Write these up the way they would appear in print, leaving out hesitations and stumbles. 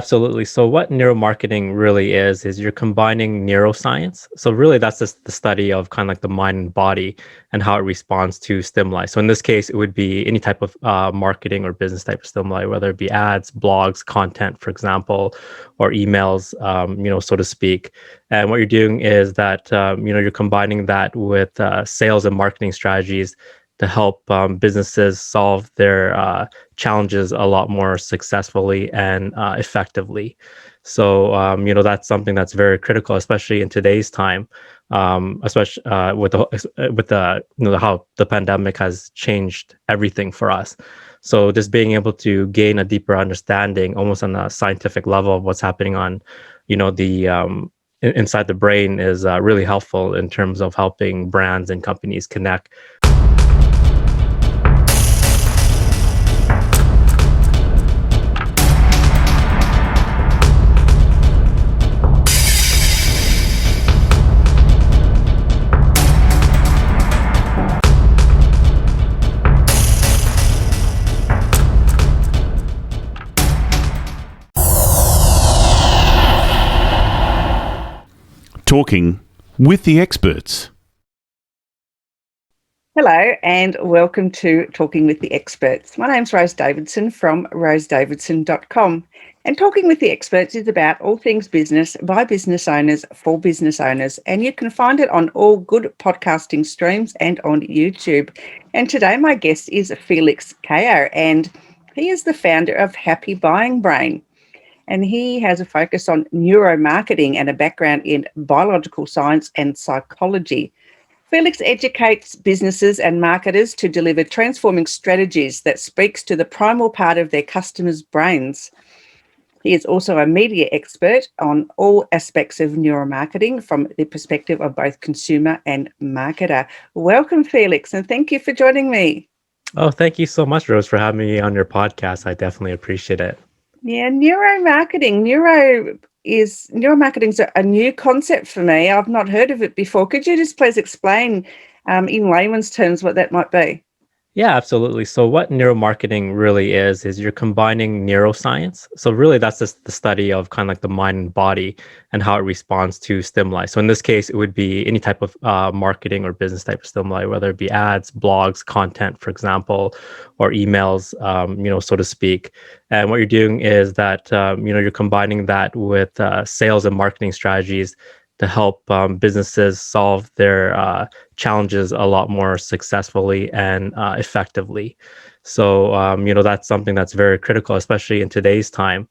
Absolutely. So what neuromarketing really is you're combining neuroscience. So really that's just the study of kind of like the mind and body and how it responds to stimuli. So in this case, it would be any type of marketing or business type of stimuli, whether it be ads, blogs, content, for example, or emails, so to speak. And what you're doing is that, you're combining that with sales and marketing strategies to help businesses solve their challenges a lot more successfully and effectively. So, that's something that's very critical, especially in today's time, especially with the how the pandemic has changed everything for us. So, just being able to gain a deeper understanding, almost on a scientific level, of what's happening on, the inside the brain is really helpful in terms of helping brands and companies connect. Talking with the experts. Hello and welcome to Talking with the Experts. My name's Rose Davidson from rosedavidson.com, and Talking with the Experts is about all things business by business owners for business owners, and you can find it on all good podcasting streams and on YouTube. And today my guest is Felix Cao, and he is the founder of Happy Buying Brain. And he has a focus on neuromarketing and a background in biological science and psychology. Felix educates businesses and marketers to deliver transforming strategies that speaks to the primal part of their customers' brains. He is also a media expert on all aspects of neuromarketing from the perspective of both consumer and marketer. Welcome, Felix, and thank you for joining me. Oh, thank you so much, Rose, for having me on your podcast. I definitely appreciate it. Yeah, neuromarketing. Neuromarketing's a new concept for me. I've not heard of it before. Could you just please explain in layman's terms what that might be? Yeah, absolutely. So what neuromarketing really is you're combining neuroscience. So really that's just the study of kind of like the mind and body and how it responds to stimuli. So in this case, it would be any type of marketing or business type of stimuli, whether it be ads, blogs, content, for example, or emails, so to speak. And what you're doing is that, you're combining that with sales and marketing strategies to help businesses solve their challenges a lot more successfully and effectively. So, that's something that's very critical, especially in today's time,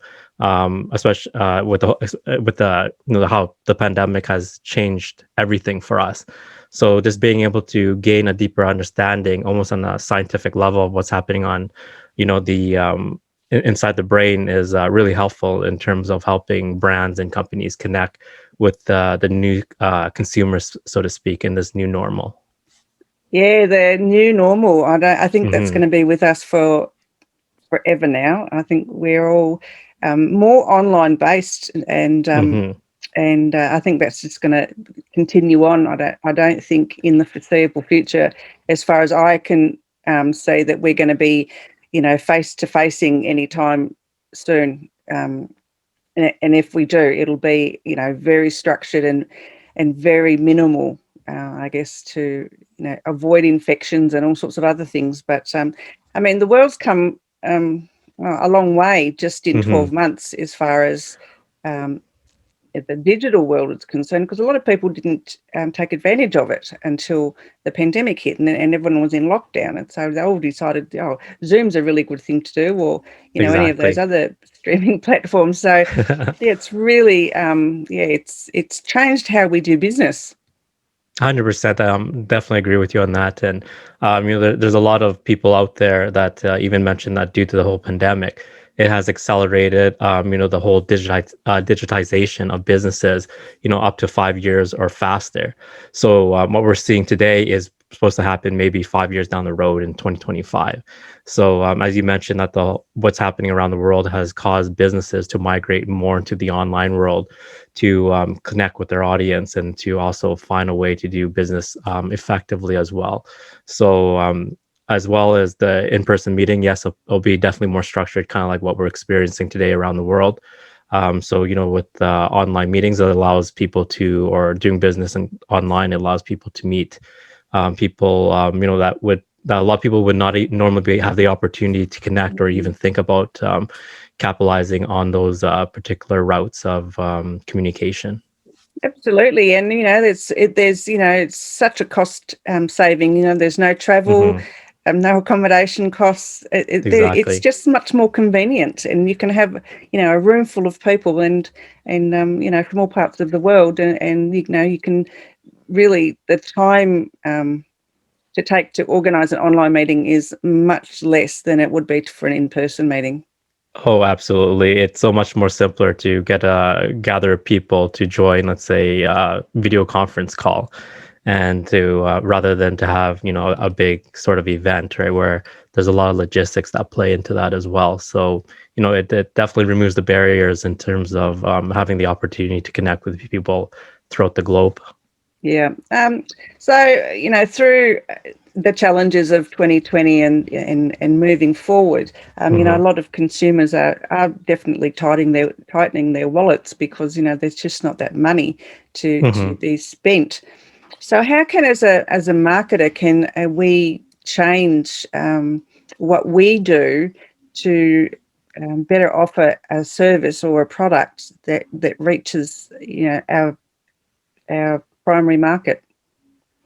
especially with the how the pandemic has changed everything for us. So, just being able to gain a deeper understanding, almost on a scientific level, of what's happening on, the inside the brain is really helpful in terms of helping brands and companies connect with the new consumers, so to speak, in this new normal. Yeah, the new normal. I think that's Hmm. going to be with us for forever now. I think we're all more online based, and Hmm. I think that's just going to continue on. I don't think in the foreseeable future, as far as I can see, that we're going to be, face to facing anytime soon. And if we do, it'll be, very structured and very minimal, I guess, to, avoid infections and all sorts of other things. But I mean, the world's come a long way just in Hmm. 12 months as far as the digital world is concerned, because a lot of people didn't take advantage of it until the pandemic hit, and everyone was in lockdown, and so they all decided, oh, Zoom's a really good thing to do, or any of those Exactly. other streaming platforms. So yeah, it's really it's changed how we do business. 100%. Definitely agree with you on that. And there's a lot of people out there that even mentioned that due to the whole pandemic, it has accelerated, the whole digitization of businesses, up to 5 years or faster. So what we're seeing today is supposed to happen maybe 5 years down the road in 2025. So as you mentioned, that the what's happening around the world has caused businesses to migrate more into the online world, to connect with their audience, and to also find a way to do business effectively as well. So as well as the in-person meeting, yes, it'll be definitely more structured, kind of like what we're experiencing today around the world. So, with online meetings, it allows people to, or doing business online, it allows people to meet people, that a lot of people would not normally have the opportunity to connect or even think about capitalizing on those particular routes of communication. Absolutely, and there's it's such a cost saving. There's no travel, Hmm. no accommodation costs. It's Exactly. just much more convenient, and you can have a room full of people and from all parts of the world, and you can really the time to take to organise an online meeting is much less than it would be for an in-person meeting. Oh, absolutely. It's so much more simpler to gather people to join, let's say, video conference call, and to rather than to have a big sort of event, right, where there's a lot of logistics that play into that as well. So it definitely removes the barriers in terms of having the opportunity to connect with people throughout the globe. Yeah. So, through the challenges of 2020 and moving forward, a Hmm. lot of consumers are definitely tightening their wallets because, there's just not that money to Hmm. be spent. So how can, as a marketer, can we change what we do to better offer a service or a product that reaches, our primary market?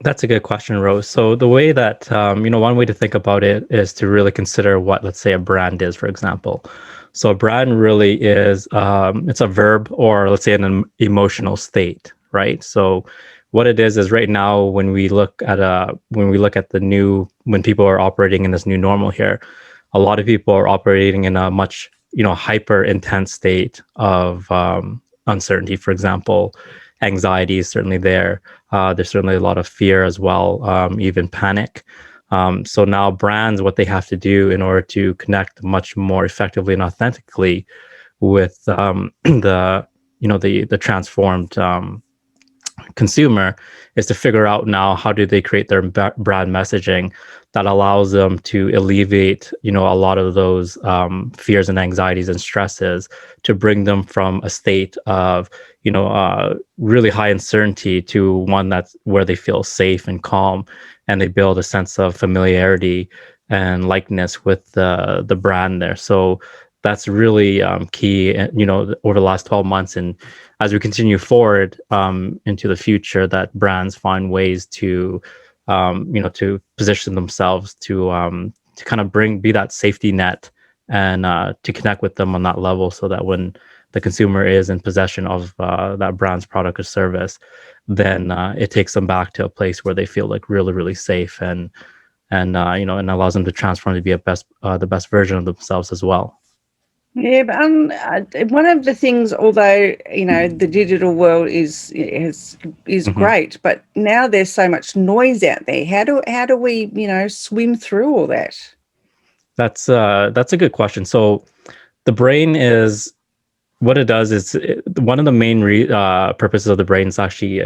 That's a good question, Rose. So the way that, one way to think about it is to really consider what, let's say, a brand is, for example. So a brand really is, it's a verb, or let's say an emotional state, right? So what it is right now, when people are operating in this new normal here, a lot of people are operating in a much, hyper intense state of uncertainty. For example, anxiety is certainly there. There's certainly a lot of fear as well, even panic. So now brands, what they have to do in order to connect much more effectively and authentically with the transformed consumer, is to figure out now how do they create their brand messaging that allows them to alleviate a lot of those fears and anxieties and stresses, to bring them from a state of really high uncertainty to one that's where they feel safe and calm, and they build a sense of familiarity and likeness with the brand there. So that's really key, over the last 12 months. And as we continue forward into the future, that brands find ways to, to position themselves to kind of be that safety net, and to connect with them on that level, so that when the consumer is in possession of that brand's product or service, then it takes them back to a place where they feel like really, really safe, and allows them to transform to be the best version of themselves as well. Yeah, but one of the things, although the digital world is Hmm. great, but now there's so much noise out there. How do we swim through all that? That's a good question. So the brain is what it does is one of the main purposes of the brain is actually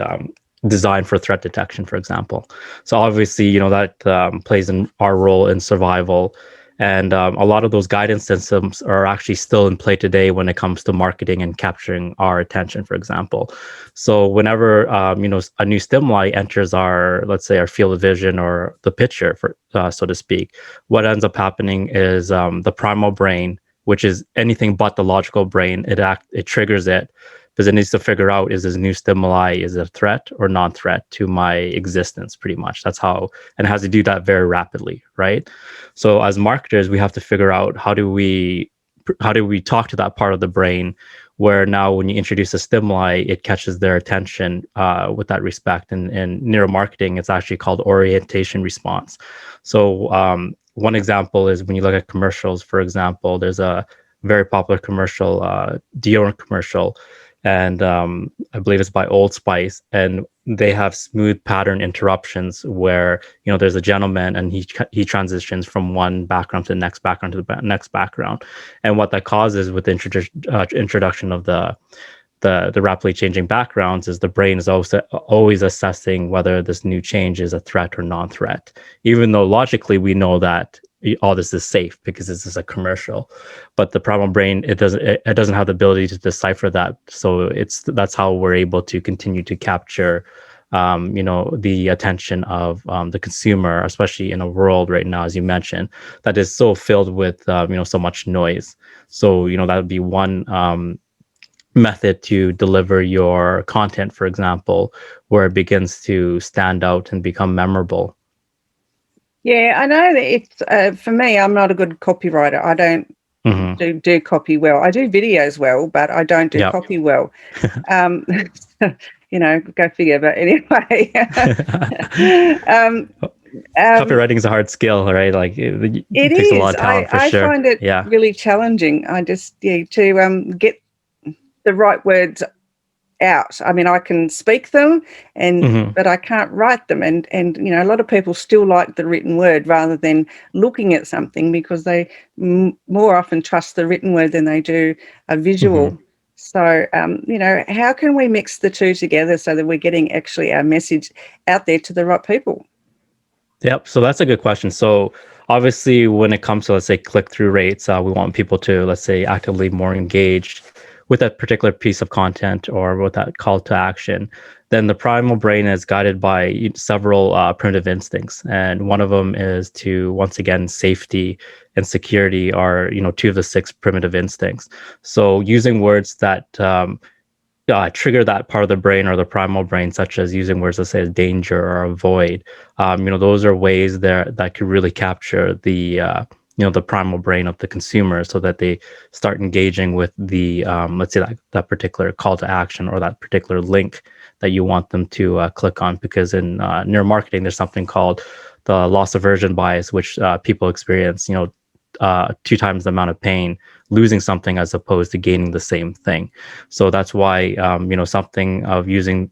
designed for threat detection, for example. So obviously, that plays in our role in survival. And a lot of those guidance systems are actually still in play today when it comes to marketing and capturing our attention, for example. So whenever, a new stimuli enters let's say, our field of vision, or the picture, so to speak, what ends up happening is the primal brain, which is anything but the logical brain, it triggers it, because it needs to figure out, is this new stimuli, is it a threat or non-threat to my existence, pretty much. That's how, and it has to do that very rapidly, right? So as marketers, we have to figure out, how do we talk to that part of the brain, where now when you introduce a stimuli, it catches their attention with that respect. And in neuromarketing, it's actually called orientation response. So one example is when you look at commercials. For example, there's a very popular commercial, deodorant commercial, and I believe it's by Old Spice, and they have smooth pattern interruptions where there's a gentleman, and he transitions from one background to the next background to the next background, and what that causes with the introduction of the rapidly changing backgrounds is the brain is also always assessing whether this new change is a threat or non-threat, even though logically we know that all this is safe because this is a commercial. But the primal brain, it doesn't have the ability to decipher that. So that's how we're able to continue to capture the attention of the consumer, especially in a world right now, as you mentioned, that is so filled with so much noise. So that would be one method to deliver your content, for example, where it begins to stand out and become memorable. Yeah, I know that it's for me. I'm not a good copywriter. I don't Mm-hmm. do copy well. I do videos well, but I don't do Yep. copy well. Go figure. But anyway, um, Copywriting is a hard skill, right? Like it it takes a lot is. of talent for I sure. find it Yeah. really challenging. I just to get the right words out. I mean, I can speak them, Mm-hmm. but I can't write them. And a lot of people still like the written word rather than looking at something, because they more often trust the written word than they do a visual. Mm-hmm. So, how can we mix the two together so that we're getting actually our message out there to the right people? Yep. So that's a good question. So obviously, when it comes to, let's say, click-through rates, we want people to, let's say, actively more engaged with that particular piece of content or with that call to action. Then the primal brain is guided by several primitive instincts, and one of them is to, once again, safety and security are two of the six primitive instincts. So using words that trigger that part of the brain or the primal brain, such as using words that say danger or avoid. Those are ways that could really capture the primal brain of the consumer, so that they start engaging with the let's say that particular call to action or that particular link that you want them to click on. Because in neuromarketing, there's something called the loss aversion bias, which people experience. Two times the amount of pain losing something as opposed to gaining the same thing. So that's why something of using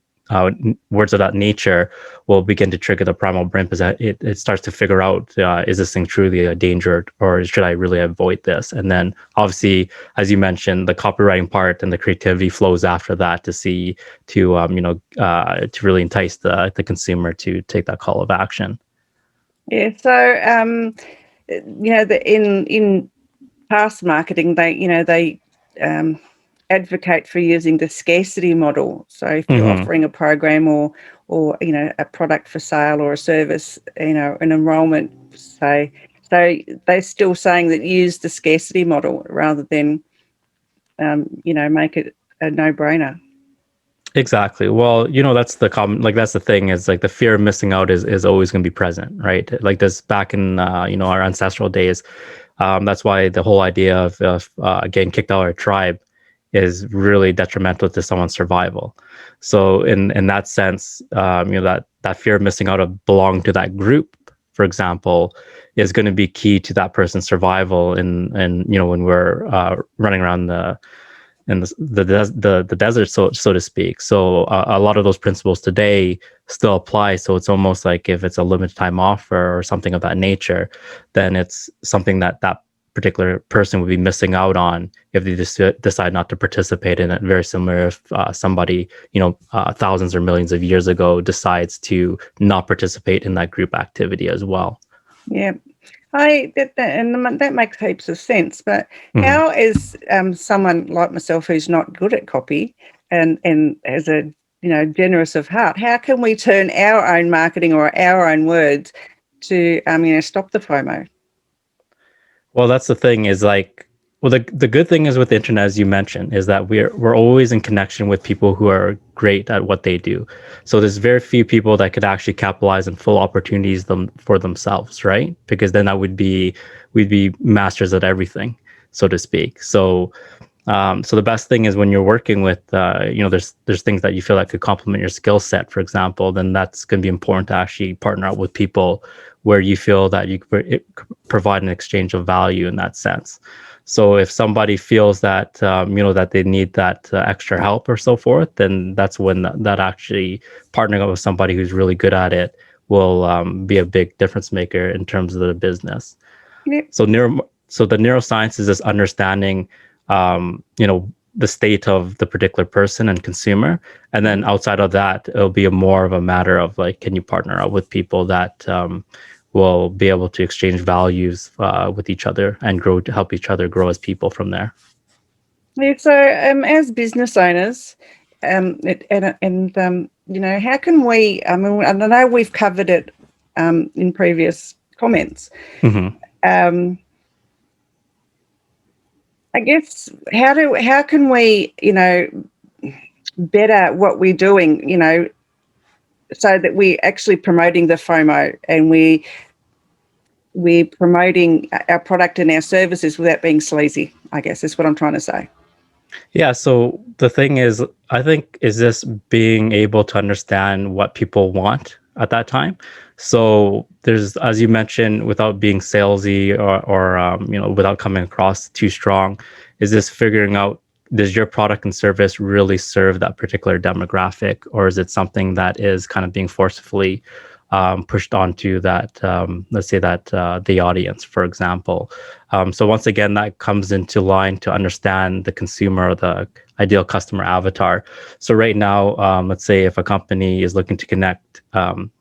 words of that nature will begin to trigger the primal brain, because it starts to figure out, is this thing truly a danger, or should I really avoid this? And then obviously, as you mentioned, the copywriting part and the creativity flows after that to really entice the consumer to take that call of action. Yeah. So, in past marketing, they advocate for using the scarcity model. So if you're Mm-hmm. offering a program or a product for sale or a service, an enrollment, say, so they're still saying that use the scarcity model rather than make it a no-brainer. Exactly. Well, that's the common, like, that's the thing, is like the fear of missing out is always going to be present, right? Like this back in, our ancestral days. That's why the whole idea of getting kicked out of a tribe is really detrimental to someone's survival. So in that sense, that fear of missing out of belonging to that group, for example, is going to be key to that person's survival. And when we're running around the desert, so to speak. So a lot of those principles today still apply. So it's almost like if it's a limited time offer or something of that nature, then it's something that particular person would be missing out on if they just decide not to participate in it. Very similar if somebody thousands or millions of years ago decides to not participate in that group activity as well. Yeah. That makes heaps of sense. But Mhm. how is someone like myself who's not good at copy and as a generous of heart, how can we turn our own marketing or our own words to stop the FOMO? Well, that's the thing, is like, well, the good thing is with the internet, as you mentioned, is that we're always in connection with people who are great at what they do. So there's very few people that could actually capitalize on full opportunities for themselves, right? Because then we'd be masters at everything, so to speak. So the best thing is when you're working with, there's things that you feel that could complement your skill set, for example, then that's going to be important to actually partner up with people where you feel that you could provide an exchange of value in that sense. So if somebody feels that, that they need that extra help or so forth, then that's when that actually partnering up with somebody who's really good at it will be a big difference maker in terms of the business. Yep. So the neuroscience is this understanding, the state of the particular person and consumer, and then outside of that, it'll be more of a matter of like, can you partner up with people that will be able to exchange values with each other and grow to help each other grow as people from there. Yeah, so as business owners, how can we? I mean, I know we've covered it in previous comments. Mm-hmm. I guess how can we, better what we're doing, so that we're actually promoting the FOMO and we're promoting our product and our services without being sleazy, I guess is what I'm trying to say. Yeah, so the thing is, I think, is this being able to understand what people want at that time. So there's, as you mentioned, without being salesy or without coming across too strong, is this figuring out, does your product and service really serve that particular demographic, or is it something that is kind of being forcefully pushed onto that, let's say that the audience, for example. So once again, that comes into line to understand the consumer or the ideal customer avatar. So right now, let's say if a company is looking to connect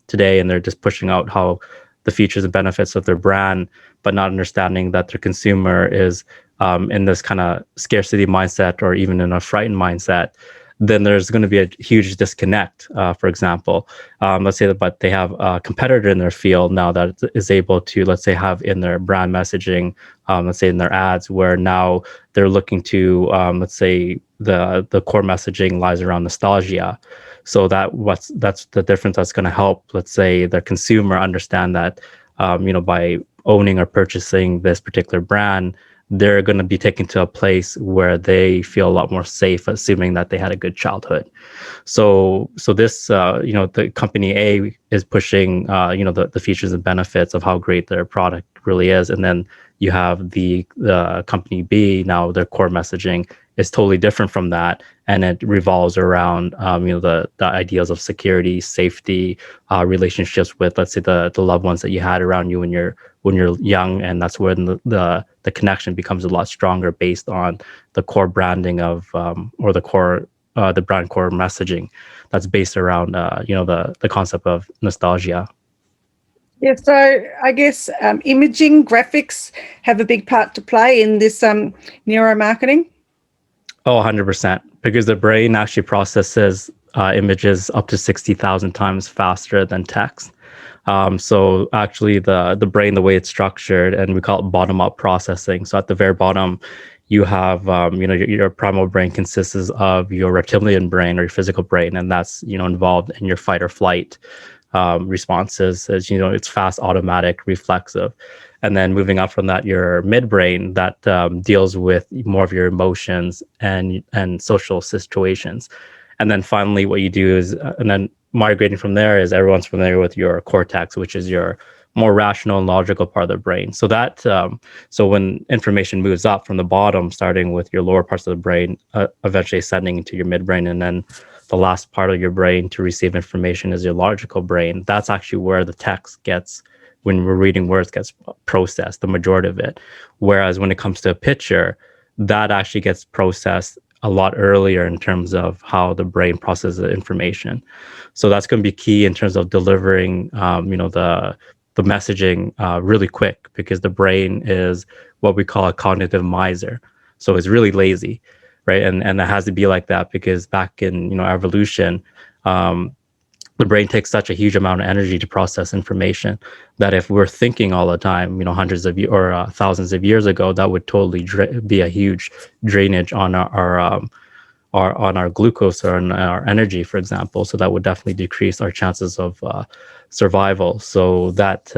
today and they're just pushing out how the features and benefits of their brand, but not understanding that their consumer is in this kind of scarcity mindset or even in a frightened mindset, then there's going to be a huge disconnect. For example, let's say that, but they have a competitor in their field now that is able to, let's say, have in their brand messaging, let's say in their ads, where now they're looking to, let's say, the core messaging lies around nostalgia. So that's the difference that's going to help, let's say, the consumer understand that, by owning or purchasing this particular brand, they're going to be taken to a place where they feel a lot more safe, assuming that they had a good childhood. So this, the company A is pushing, the features and benefits of how great their product really is, and then you have the company B. Now their core messaging is totally different from that, and it revolves around, the ideas of security, safety, relationships with, let's say, the loved ones that you had around you when you're young, and that's when the connection becomes a lot stronger based on the core branding of or the brand core messaging that's based around the concept of nostalgia. Yeah, so I guess imaging, graphics have a big part to play in this neuromarketing. Oh, 100%, because the brain actually processes images up to 60,000 times faster than text. So actually the brain, the way it's structured, and we call it bottom up processing. So at the very bottom, you have, your primal brain consists of your reptilian brain or your physical brain, and that's, involved in your fight or flight responses. As it's fast, automatic, reflexive. And then moving up from that, your midbrain that deals with more of your emotions and social situations. And then finally, what you do is, and then migrating from there is, everyone's familiar with your cortex, which is your more rational and logical part of the brain. So that, so when information moves up from the bottom, starting with your lower parts of the brain, eventually ascending into your midbrain, and then the last part of your brain to receive information is your logical brain. That's actually where the text gets, when we're reading words, gets processed, the majority of it. Whereas when it comes to a picture, that actually gets processed a lot earlier in terms of how the brain processes the information. So that's going to be key in terms of delivering, the messaging really quick, because the brain is what we call a cognitive miser. So it's really lazy, right? And it has to be like that because back in, evolution, the brain takes such a huge amount of energy to process information that if we're thinking all the time, hundreds of or thousands of years ago, that would totally be a huge drainage on our glucose or on our energy, for example. So that would definitely decrease our chances of survival. So that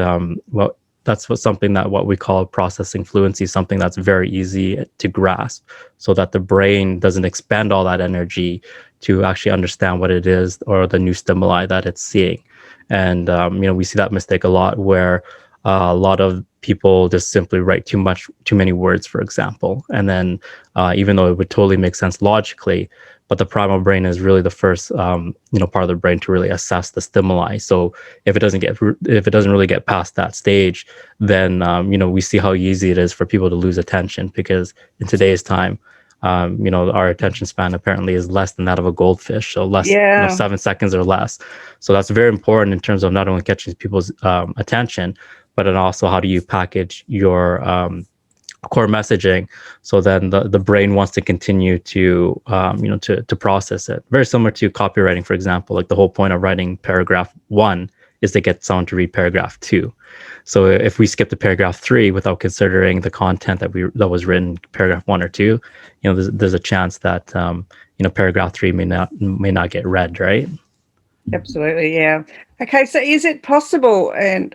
that's something that what we call processing fluency, something that's very easy to grasp, so that the brain doesn't expend all that energy to actually understand what it is or the new stimuli that it's seeing. And we see that mistake a lot, where a lot of people just simply write too many words, for example. And then even though it would totally make sense logically, but the primal brain is really the first, part of the brain to really assess the stimuli. So if it doesn't really get past that stage, then, we see how easy it is for people to lose attention, because in today's time, our attention span apparently is less than that of a goldfish, so less, Yeah. 7 seconds or less. So that's very important in terms of not only catching people's attention, but then also how do you package your core messaging, so then the brain wants to continue to to process it. Very similar to copywriting, for example. Like the whole point of writing paragraph 1 is to get someone to read paragraph 2. So if we skip to paragraph 3 without considering the content that was written paragraph 1 or 2, there's a chance that paragraph 3 may not get read, right? Absolutely, yeah. Okay, so is it possible, and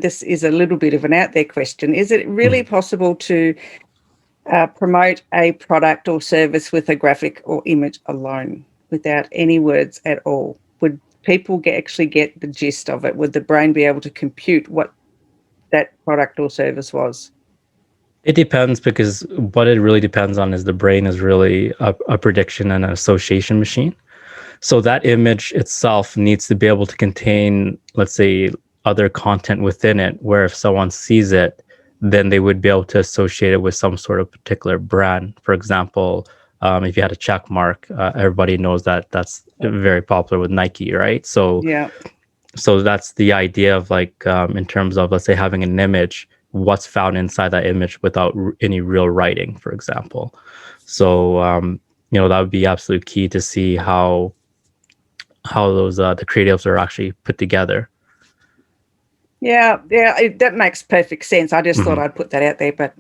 this is a little bit of an out there question, is it really possible to promote a product or service with a graphic or image alone without any words at all? Would people actually get the gist of it? Would the brain be able to compute what that product or service was? It depends, because what it really depends on is the brain is really a prediction and an association machine. So that image itself needs to be able to contain, let's say, other content within it, where if someone sees it, then they would be able to associate it with some sort of particular brand. For example, if you had a check mark, everybody knows that that's very popular with Nike, right? Yeah. So that's the idea of, like, in terms of, let's say, having an image, what's found inside that image without any real writing, for example. So that would be absolute key to see how those the creatives are actually put together. Yeah, that makes perfect sense. I just thought I'd put that out there, but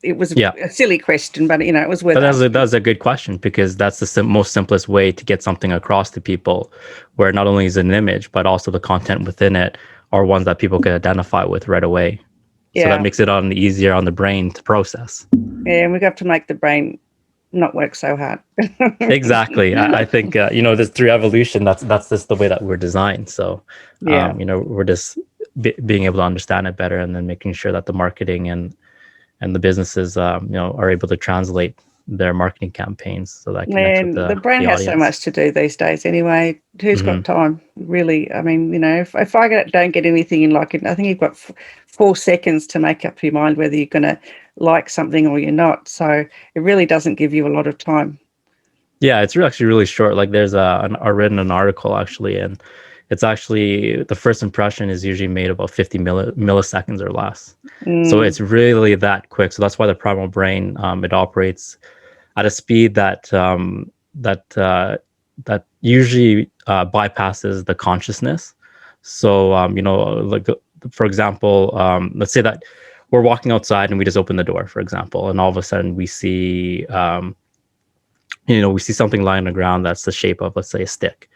it was a silly question, but it was worth. But that's a good question, because that's the most simplest way to get something across to people, where not only is it an image, but also the content within it are ones that people can identify with right away. Yeah. So that makes it easier on the brain to process. Yeah, and we got to make the brain not work so hard. Exactly. I think this through evolution, that's just the way that we're designed. So yeah, we're just being able to understand it better, and then making sure that the marketing and the businesses are able to translate their marketing campaigns so that connects with the brain has so much to do these days anyway. Who's got time, really? I mean, if I don't get anything in, like, I think you've got 4 seconds to make up your mind whether you're going to like something or you're not. So it really doesn't give you a lot of time. Yeah, it's actually really short. Like, there's I read an article, actually, and it's actually, the first impression is usually made about 50 milliseconds or less. So it's really that quick. So that's why the primal brain, it operates at a speed that usually bypasses the consciousness. So like, for example, let's say that we're walking outside and we just open the door, for example, and all of a sudden we see we see something lying on the ground that's the shape of, let's say, a stick.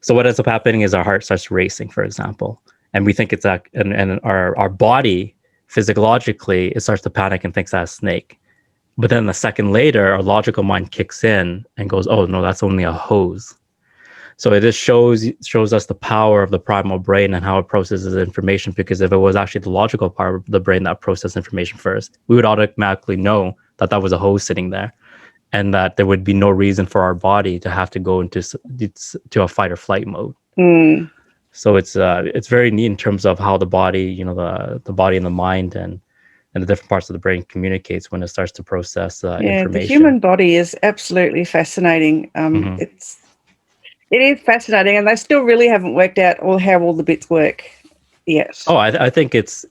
So what ends up happening is our heart starts racing, for example, and we think it's that, and our body physiologically, it starts to panic and thinks that's a snake. But then a second later, our logical mind kicks in and goes, "Oh no, that's only a hose." So it just shows us the power of the primal brain and how it processes information. Because if it was actually the logical part of the brain that processed information first, we would automatically know that that was a hose sitting there, and that there would be no reason for our body to have to go into a fight or flight mode. So it's very neat in terms of how the body, the body and the mind and the different parts of the brain communicates when it starts to process information. The human body is absolutely fascinating. It is fascinating, and they still really haven't worked out how all the bits work yet. Oh, I think there's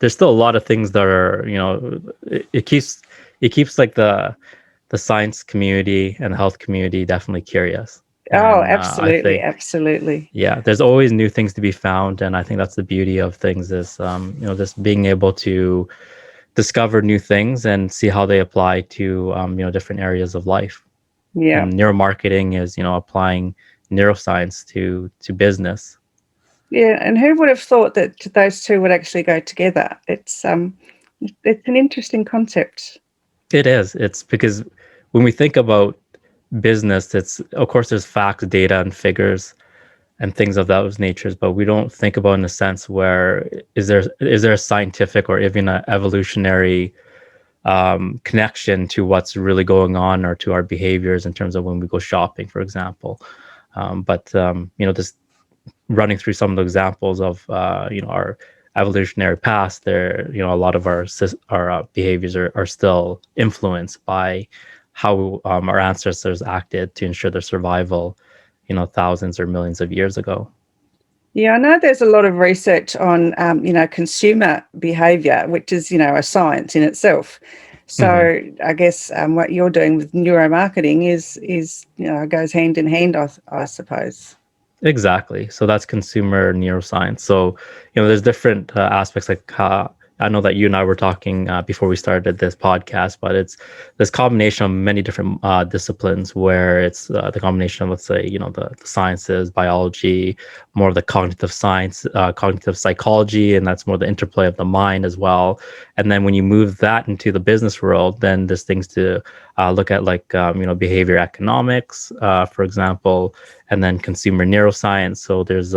still a lot of things that are, it keeps like the science community and the health community definitely curious. Oh, absolutely, absolutely. Yeah, there's always new things to be found, and I think that's the beauty of things is, just being able to discover new things and see how they apply to, different areas of life. Yeah. And neuromarketing is, applying neuroscience to business. Yeah, and who would have thought that those two would actually go together? It's an interesting concept. It is. It's because when we think about business, it's, of course, there's facts, data, and figures and things of those natures, but we don't think about in a sense where is there a scientific or even an evolutionary connection to what's really going on, or to our behaviors in terms of when we go shopping, for example. But just running through some of the examples of our evolutionary past, there, a lot of our behaviors are still influenced by how our ancestors acted to ensure their survival, thousands or millions of years ago. Yeah, I know there's a lot of research on, consumer behaviour, which is, a science in itself. Mhm. So I guess what you're doing with neuromarketing is goes hand in hand, I suppose. Exactly. So that's consumer neuroscience. So, there's different aspects like I know that you and I were talking before we started this podcast, but it's this combination of many different disciplines where it's the combination of, let's say, the sciences, biology, more of the cognitive science, cognitive psychology, and that's more the interplay of the mind as well. And then when you move that into the business world, then there's things to look at like, behavior economics, for example, and then consumer neuroscience. So there's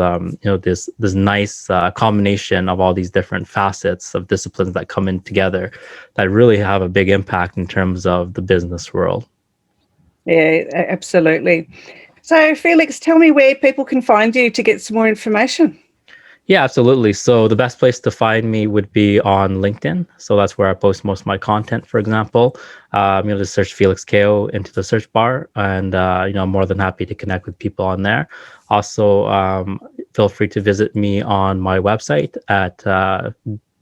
this nice combination of all these different facets of disciplines that come in together that really have a big impact in terms of the business world. Yeah, absolutely. So Felix, tell me where people can find you to get some more information. Yeah, absolutely. So the best place to find me would be on LinkedIn. So that's where I post most of my content, for example. Just search Felix Cao into the search bar, and I'm more than happy to connect with people on there. Also, feel free to visit me on my website at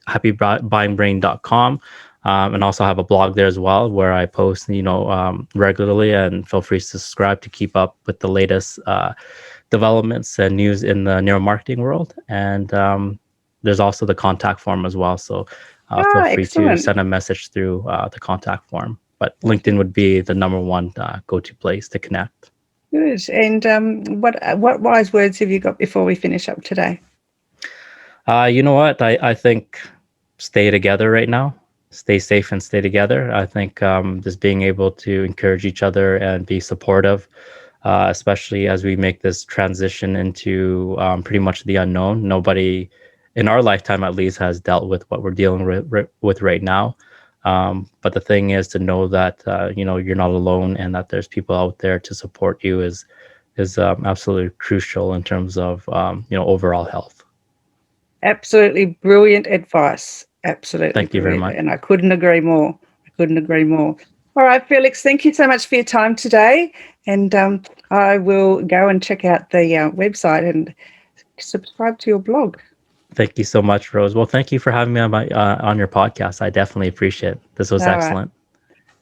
happybuyingbrain.com. And also have a blog there as well where I post, regularly, and feel free to subscribe to keep up with the latest developments and news in the neuromarketing world. And there's also the contact form as well. So feel Ah, free to excellent. send a message through the contact form. But LinkedIn would be the number one go-to place to connect. Good. And what wise words have you got before we finish up today? You know what? I think stay together right now. Stay safe and stay together. I think just being able to encourage each other and be supportive, especially as we make this transition into pretty much the unknown. Nobody in our lifetime, at least, has dealt with what we're dealing with right now. But the thing is to know that you're not alone, and that there's people out there to support you is absolutely crucial in terms of overall health. Absolutely brilliant advice. Absolutely Thank you very brilliant. much. And I couldn't agree more. I couldn't agree more. All right, Felix, thank you so much for your time today. And I will go and check out the website and subscribe to your blog. Thank you so much, Rose. Well, thank you for having me on your podcast. I definitely appreciate it. This was All right. excellent.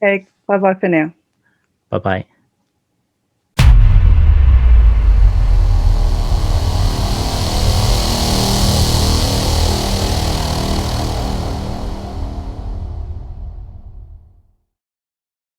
Okay. Bye bye for now. Bye bye.